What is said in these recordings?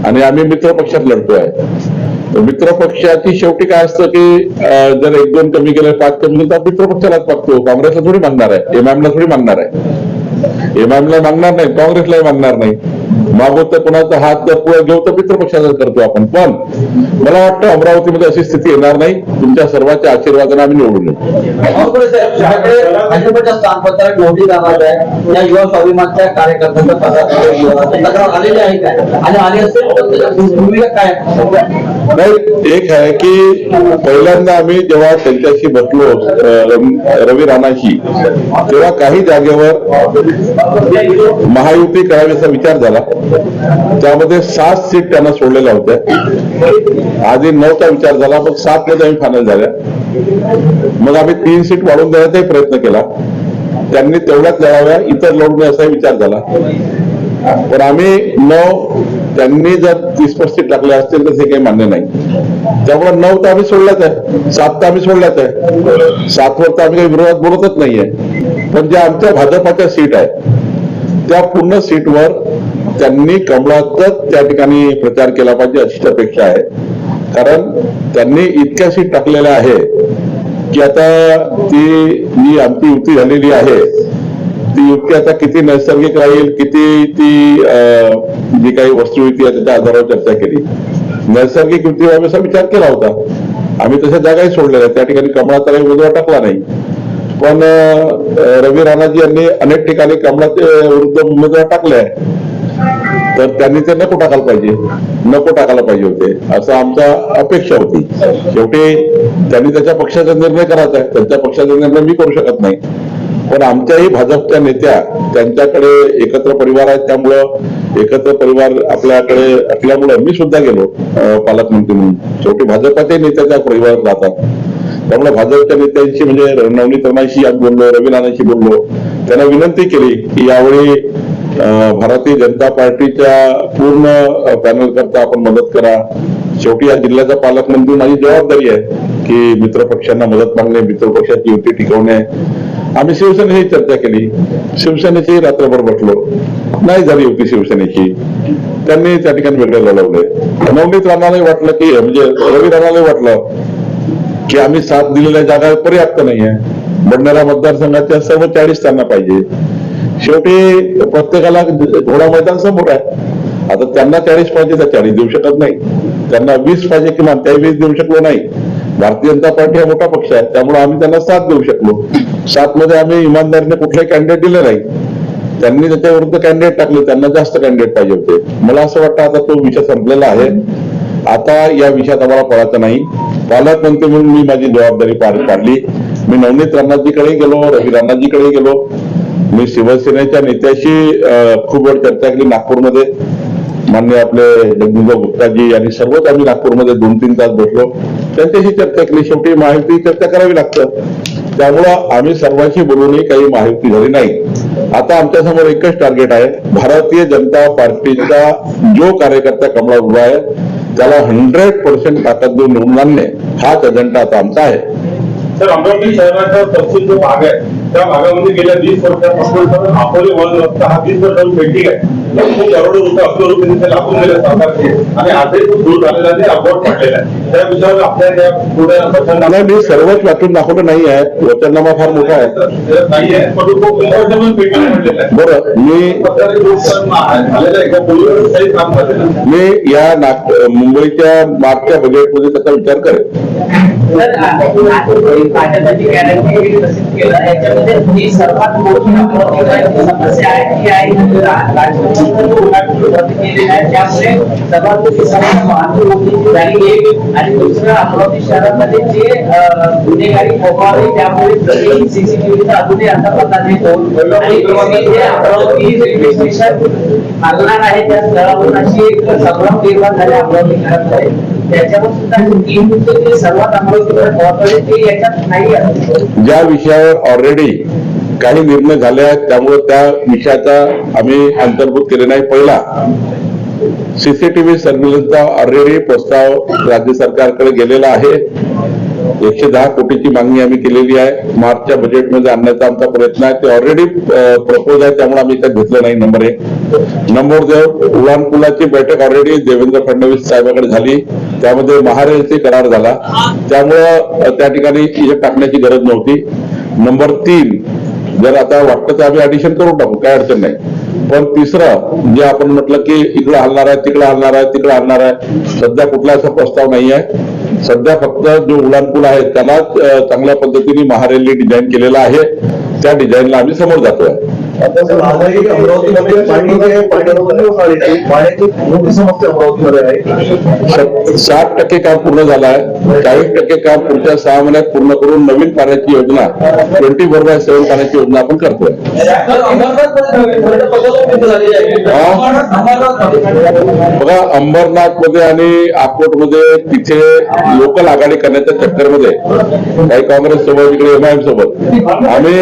आणि आम्ही मित्र पक्षात लढतोय. मित्र पक्षाची शेवटी काय असतं की जर 1-2 कमी केले, 5 कमी केले तर मित्र पक्षालाच मागतो. काँग्रेसला थोडी मागणार आहे, एमआयएमला थोडी मागणार आहे. एमआयएमला मागणार नाही, काँग्रेसलाही मागणार नाही. मागवत तर कोणाचा हात पुढे घेऊ तर मित्र पक्षाचा करतो आपण. पण मला वाटतं अमरावतीमध्ये अशी स्थिती येणार नाही. तुमच्या सर्वांच्या आशीर्वादाने आम्ही निवडून येऊ. भाजपच्या स्थानपत्रात नोंदणी जाणार आहे या युवा स्वाभिमानच्या कार्यकर्त्यांच्या तक्रार आलेली आहे काय आणि आली असेल भूमिका काय? नाही, एक आहे की पहिल्यांदा आम्ही जेव्हा त्यांच्याशी बसलो रवी राणाशी, तेव्हा काही जागेवर महायुती करावीचा विचार झाला. त्यामध्ये 7 सीट त्यांना सोडलेल्या होत्या. आधी 9चा विचार झाला, मग 7 मध्ये आम्ही फायनल झाल्या. मग आम्ही 3 सीट वाढवून देण्याचाही प्रयत्न केला. त्यांनी तेवढ्याच लढाव्या, इतर लढू नये असाही विचार झाला. पण आम्ही 9, त्यांनी जर 30-35 टाकले असतील तर ते काही मान्य नाही. त्यामुळे 9 तर आम्ही सोडल्याच आहे, 7 तर आम्ही सोडल्याच आहे. 7 वर तर आम्ही काही विरोधात बोलतच नाहीये. पण ज्या आमच्या भाजपाच्या सीट आहेत त्या पूर्ण सीटवर त्यांनी कमळातच त्या ठिकाणी प्रचार केला पाहिजे अशी अपेक्षा आहे. कारण त्यांनी इतक्या सीट टाकलेल्या आहे की आता ती आमची युती झालेली आहे, ती युती आता किती नैसर्गिक राहील, किती ती जी काही वस्तुयुती आहे त्याच्या आधारावर चर्चा केली. नैसर्गिक युती व्हावी असा विचार केला होता. आम्ही तशा जागाही सोडलेल्या, त्या ठिकाणी कमळाचा काही उमेदवार टाकला नाही. पण रवी राणाजी यांनी अनेक ठिकाणी कमळाचे विरुद्ध उमेदवार टाकले आहे. तर त्यांनी ते नको टाकायला पाहिजे होते असं आमचा अपेक्षा होती. शेवटी त्यांनी त्याच्या पक्षाचा निर्णय करायचा आहे, त्यांच्या पक्षाचा निर्णय मी करू शकत नाही. पण आमच्याही भाजपच्या नेत्या त्यांच्याकडे एकत्र परिवार आहेत, त्यामुळं एकत्र परिवार आपल्याकडे असल्यामुळं मी सुद्धा गेलो पालकमंत्री म्हणून. शेवटी भाजपाच्या नेत्याच्या परिवारात राहतात. त्यामुळे भाजपच्या नेत्यांशी म्हणजे नवनीत राणांशी आज बोललो, रवी राणांशी बोललो. त्यांना विनंती केली की यावेळी भारतीय जनता पार्टीच्या पूर्ण पॅनल करता आपण मदत करा. शेवटी या जिल्ह्याचा पालकमंत्री माझी जबाबदारी आहे की मित्र पक्षांना मदत मागणे, मित्र पक्षाची युती टिकवणे. आम्ही शिवसेनेची चर्चा केली, शिवसेनेची रात्रभर बसलो, नाही झाली युती शिवसेनेची. त्यांनी त्या ठिकाणी वेगळे लढवले. नवनीत राणालाही वाटलं की म्हणजे रवी राणालाही वाटलं की आम्ही 7 दिलेल्या जागा पर्याप्त नाहीये. बडनेरा मतदारसंघाच्या सर्व 40 त्यांना पाहिजे. शेवटी प्रत्येकाला घोडा मैदान समोर आहे. आता त्यांना 40 पाहिजे तर 40 देऊ शकत नाही, त्यांना 20 पाहिजे किमान त्या 20 देऊ शकलो नाही. भारतीय जनता पार्टी हा मोठा पक्ष आहे, त्यामुळे आम्ही त्यांना 7 देऊ शकलो. 7 मध्ये आम्ही इमानदारीने कुठलाही कॅन्डिडेट दिले नाही. त्यांनी त्याच्या विरुद्ध कॅन्डिडेट टाकले, त्यांना जास्त कॅन्डिडेट पाहिजे होते. मला असं वाटतं आता तो विषय संपलेला आहे. आता या विषयात आम्हाला पळायचं नाही. पालकमंत्री म्हणून मी माझी जबाबदारी पार पाडली. मी नवनीत राणाजीकडे गेलो, रवी राणाजीकडे गेलो. मी शिवसेनेच्या नेत्याशी खूप वेळ चर्चा केली नागपूरमध्ये. मान्य आपले जगदीशभाऊ गुप्ताजी आणि सर्वच आम्ही नागपूरमध्ये 2-3 तास बसलो, त्यांच्याशी चर्चा केली. शेवटी महायुती चर्चा करावी लागतं, त्यामुळं आम्ही सर्वांशी बोलूनही काही महायुती झाली नाही. आता आमच्या समोर एकच टार्गेट आहे, भारतीय जनता पार्टीचा जो कार्यकर्ता कमळात उभा आहे त्याला 100% ताकद देऊन निवडून आणणे हाच अजेंडा आता आमचा आहे. सर, अमरावती शहराचा तपशील जो भाग आहे त्या भागामध्ये गेल्या 20 वर्षापासून अकोले वन रस्ता हा 20 वर्षांपासून पेंडिंग आहे. खूप करोडो रुपये अकरो रुपये तिथे लागून गेले सरकारचे आणि आजही तो दूर झालेला नाही, अपवाद पडलेला आहे. त्या विषयावर आपल्या पुढे मी सर्वच वाचून दाखवलं नाही आहे, वचननामा फार मोठा आहे नाहीये, पण तो खूप वर्षापासून पेंडिंग पडलेला आहे. बरं, मी या मुंबईच्या मागच्या बजेटमध्ये त्याचा विचार करेन. भाजपाची गॅरंटी केलं याच्यामध्ये सर्वात मोठी समस्या आहे ती आहे त्यामुळे सर्वात मोठी समस्या वाहतूक झाली एक. आणि दुसरं अमरावती शहरामध्ये जे गुन्हेगारी फोफावली त्यामुळे सीसीटीव्हीचा अजूनही आता पत्ता नाही. आणि अमरावती रेल्वे स्टेशन मागणार आहे त्या स्थळावरून अशी एक संभ्रम निर्माण झाले अमरावती शहरामध्ये. त्याच्यावर सुद्धा सर्वात अमरावतीकडे ते याच्यात नाही आहे. ज्या विषयावर ऑलरेडी काही निर्णय झाले आहेत त्यामुळे त्या विषयाचा आम्ही अंतर्भूत केले नाही. पहिला, सीसीटीव्ही सर्व्हिलन्सचा ऑलरेडी प्रस्ताव राज्य सरकारकडे गेलेला आहे. 110 कोटीची मागणी आम्ही केलेली आहे. मार्चच्या बजेटमध्ये आणण्याचा आमचा प्रयत्न आहे. ते ऑलरेडी प्रपोज आहे, त्यामुळे आम्ही त्यात घेतलं नाही. नंबर 1. नंबर 2, उडान पुलाची बैठक ऑलरेडी देवेंद्र फडणवीस साहेबांकडे झाली, त्यामध्ये महारेलचे करार झाला, त्यामुळं त्या ठिकाणी हे टाकण्याची गरज नव्हती. नंबर 3, जर आता वाटतं तर आम्ही ऍडिशन करून टाकू, काय अडचण नाही. पण तिसरं, जे आपण म्हटलं की इकडं हलणार आहे, तिकडं हलणार आहे, तिकडं हलणार आहे, सध्या कुठला असा प्रस्ताव नाही आहे. सध्या फक्त जो उडान पूल आहे त्याला चांगल्या पद्धतीने महारेलने डिझाईन केलेला आहे, त्या डिझाईनला आम्ही समोर जातोय. अमरावतीमध्ये पाण्याची मोठी समस्या अमरावतीमध्ये आहे. 60% काम पूर्ण झालं आहे. 40% काम पुढच्या 6 महिन्यात पूर्ण करून नवीन पाण्याची योजना 24/7 पाण्याची योजना आपण करतोय. बघा, अंबरनाथ मध्ये आणि अकोट मध्ये तिथे लोकल आघाडी करण्याच्या चक्करमध्ये काही काँग्रेस सोबत, इकडे MIM सोबत आम्ही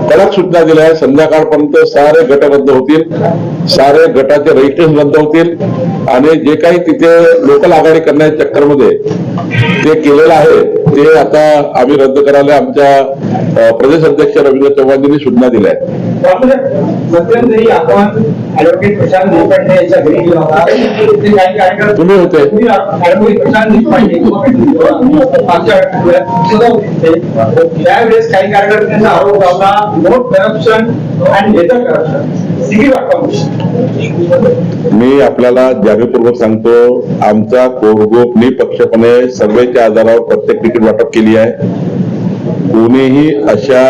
कडक सूचना दिल्या आहे. संध्याकाळपर्यंत सारे गट रद्द होतील, सारे गटाचे रजिस्ट्रेशन रद्द होतील आणि जे काही तिथे लोकल आघाडी करण्याच्या चक्करमध्ये ते केलेलं आहे ते आता आम्ही रद्द करायला आमच्या प्रदेश अध्यक्ष रवींद्र चव्हाणजींनी सूचना दिल्या आहेत. मध्यंतरी आपण ऍडव्होकेट प्रशांत देशपांडे यांच्या घरी गेला होता. ते काही कार्यक्रम तुम्ही होते. ऍडव्होकेट प्रशांत देशपांडे मागच्या त्यावेळेस काही कार्यकर्त्यांचा आरोप लावला, नोट करप्शन आणि लेटर करप्शन. मी आपल्याला जागेपूर्वक सांगतो, आमचा कोर ग्रुप निपक्षपणे सर्वेच्या आधारावर प्रत्येक तिकीट वाटप केली आहे. कोणीही अशा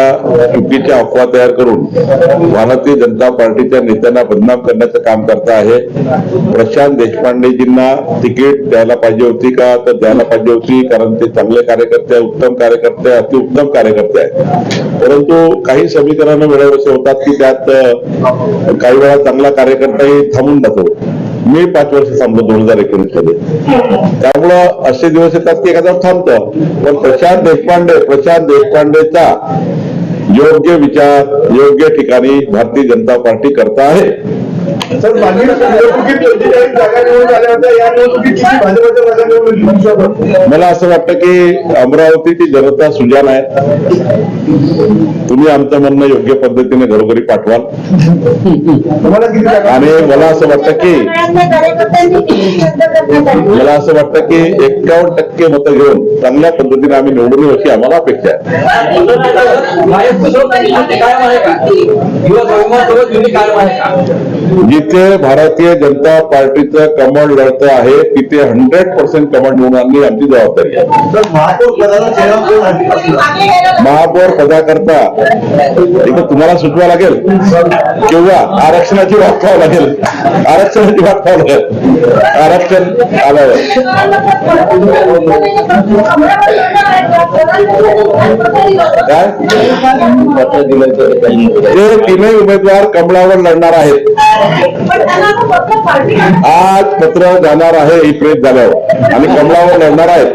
चुकीच्या अफवा तयार करून भारतीय जनता पार्टीच्या नेत्यांना बदनाम करण्याचं काम करता आहे. प्रशांत देशपांडेजींना तिकीट द्यायला पाहिजे होती का? तर द्यायला पाहिजे होती, कारण ते चांगले कार्यकर्ते आहे, उत्तम कार्यकर्ते, अतिउत्तम कार्यकर्ते आहेत. परंतु काही समीकरणं वेळेवर असे होतात की त्यात काही वेळा चांगला कार्यकर्ताही थांबून जातो. मी 5 वर्ष थांबलो 2019 मध्ये, त्यामुळं असे दिवस येतात की एखादा थांबतं. पण प्रशांत देशपांडेचा योग्य विचार योग्य ठिकाणी भारतीय जनता पार्टी करता आहे. सर, मागील निवडणुकीत 44 जागा निवडून झाल्या होत्या. या निवडणुकीत किती भाजपच्या जागा निवडून? मला असं वाटतं की अमरावतीची जनता सुजाण आहे. तुम्ही आमचं म्हणणं योग्य पद्धतीने घरोघरी पाठवाल तुम्हाला किती जागा? आणि मला असं वाटतं की 51% मतं घेऊन चांगल्या पद्धतीने आम्ही निवडून येऊ अशी आम्हाला अपेक्षा आहे. जिथे भारतीय जनता पार्टीचं कमळ लढतं आहे तिथे 100% कमळ निवडून आणणे आमची जबाबदारी आहे. सर, महापौर पदाला चेहरा कोण आहे? महापौर पदाकरता एक तुम्हाला सुचवा लागेल किंवा आरक्षणाची वाट पाहावं लागेल. आरक्षण आल्यावर काय ते 3 उमेदवार कमळावर लढणार आहेत. आज पत्र जाणार आहे ही प्रेस झाल्यावर आणि कमळावर लढणार आहेत.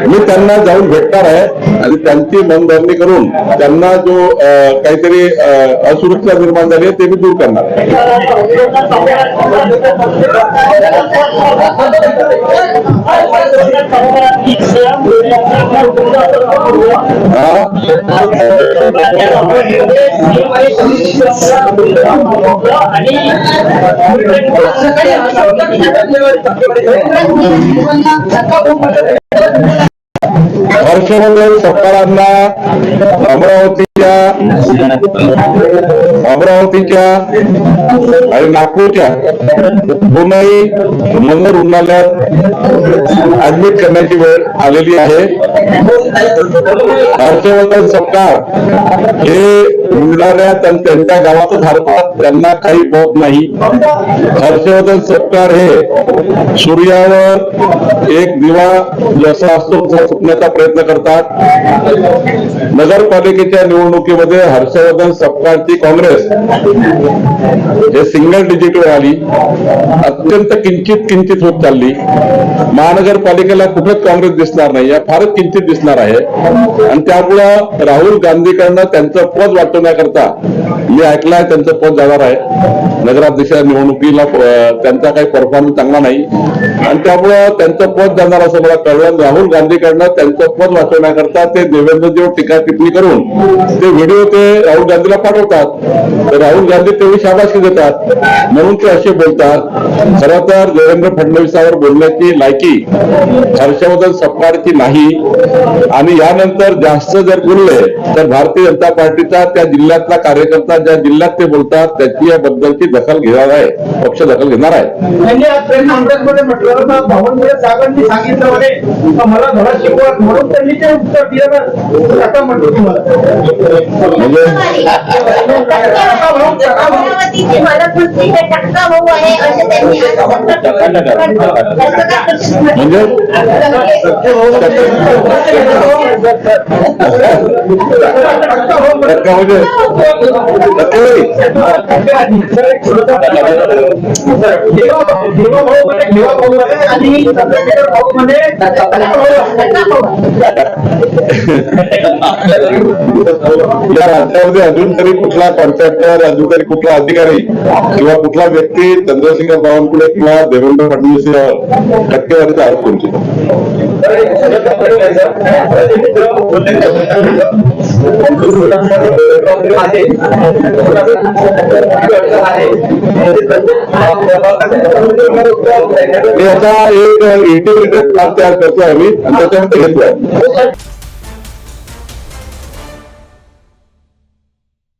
मी त्यांना जाऊन भेटणार आहे आणि त्यांची मनधरणी करून त्यांना जो काहीतरी असुरक्षा निर्माण झाली आहे ते मी दूर करणार. हर्षवर्धन सत्तारांना अमरावतीच्या आणि नागपूरच्या दोनही मंगळ रुग्णालयात ऍडमिट करण्याची वेळ आलेली आहे. हर्षवर्धन सरकार हे हिंडणाऱ्या त्यांच्या गावातच हरतात, त्यांना काही बोध नाही. हर्षवर्धन सपकाळ हे सूर्यावर एक दिवा जसा असतो तसा सुटण्याचा प्रयत्न करतात. नगरपालिकेच्या निवडणुकीमध्ये हर्षवर्धन सपकाळची काँग्रेस हे सिंगल डिजिटवर आली, अत्यंत किंचित होत चालली. महानगरपालिकेला कुठंच काँग्रेस दिसणार नाही, या फारच किंचित दिसणार आहे. आणि त्यामुळं राहुल गांधीकडनं त्यांचं पद वाटवण्याकरता मी ऐकलंय त्यांचं पद जाणार आहे. नगराध्यक्ष निवडणुकीला त्यांचा काही परफॉर्मन्स चांगला नाही आणि त्यामुळं त्यांचं पद जाणार असं मला कळलं. राहुल गांधीकडनं त्यांचं पद वाचवण्याकरता ते देवेंद्रजीवर टीका टिप्पणी करून ते व्हिडिओ ते राहुल गांधीला पाठवतात. तर राहुल गांधी तेवढी शाबासकी देतात म्हणून ते असे बोलतात. खरं तर देवेंद्र फडणवीसावर बोलण्याची लायकी हर्षवर्धन सपकाळची नाही. आणि यानंतर जास्त जर बोलले तर भारतीय जनता पार्टीचा त्या जिल्ह्यातला कार्यकर्ता ज्या जिल्ह्यात ते बोलतात त्याची याबद्दलची दखल घेणार आहे, पक्ष दखल घेणार आहे. त्यांनी आज प्रेस कॉन्फरन्समध्ये म्हटलं होतं, बावनकुळे साहेबांनी सांगितलं म्हणे का मला घरात शिकवत, म्हणून त्यांनी ते उत्तर दिलं. आता म्हटलं तुम्हाला म्हणजे अमरावतीचे मालकमंत्री हे टक्का भाऊ आहे असे त्यांनी म्हणजे टक्का म्हणजे या राज्यामध्ये अजून तरी कुठला कॉन्ट्रॅक्टर, अजून तरी कुठला अधिकारी किंवा कुठला व्यक्ती चंद्रशेखर बावनकुळे किंवा देवेंद्र फडणवीस टक्केवारीचा आरोप करू शकतो. याचा एक इंटिग्रेटेड प्लॅन तयार करतो आम्ही आणि त्याच्यामध्ये घेतोय.